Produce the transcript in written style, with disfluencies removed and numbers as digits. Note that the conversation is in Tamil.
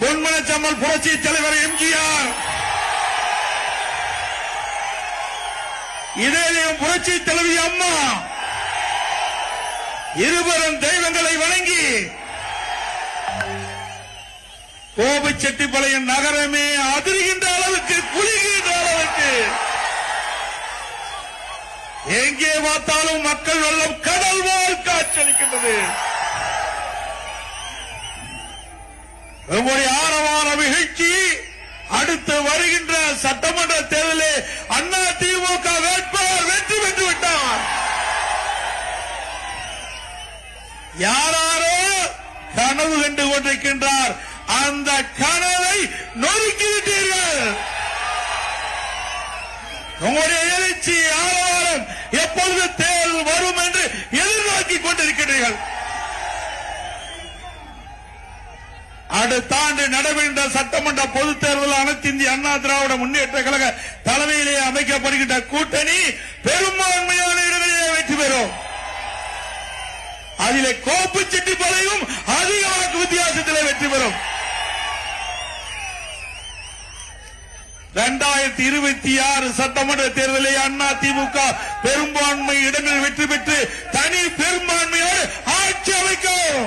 பொன்மனச்சம்மல் புரட்சி தலைவர் எம்ஜிஆர், இதயம் புரட்சி தலைவி அம்மா இருவரும் தெய்வங்களை வணங்கி கோபிச்செட்டிப்பாளையம் நகரமே அதிர்கின்ற அளவுக்கு, குலுகின்ற அளவுக்கு, எங்கே பார்த்தாலும் மக்கள் வெள்ளம் கடல் போல் காட்சியளிக்கின்றது. நம்முடைய ஆரவார நிகழ்ச்சி அடுத்து வருகின்ற சட்டமன்ற தேர்தலில் அண்ணா திமுக வேட்பாளர் வெற்றி பெற்று விட்டார். யாரோ கனவு கண்டு கொண்டிருக்கின்றார், அந்த கனவை நொறுக்கிவிட்டீர்கள். உங்களுடைய எழுச்சி ஆரவாரம் எப்பொழுது தேர்தல் வரும் என்று எதிர்நோக்கிக் கொண்டிருக்கிறீர்கள். அடுத்த ஆண்டு நடைபெறுகின்ற சட்டமன்ற பொதுத் தேர்தல் அனைத்து இந்திய அண்ணா திராவிட முன்னேற்ற கழக தலைமையிலே அமைக்கப்படுகின்ற கூட்டணி பெரும்பான்மையான இடங்களிலே வெற்றி பெறும். அதிலே கோபிச்செட்டிப்பாளையம் அதிக வாக்கு வித்தியாசத்திலே வெற்றி பெறும். 2026 சட்டமன்ற தேர்தலில் அண்ணா திமுக பெரும்பான்மை இடங்கள் வெற்றி பெற்று தனி பெரும்பான்மையோடு ஆட்சி அமைக்கும்.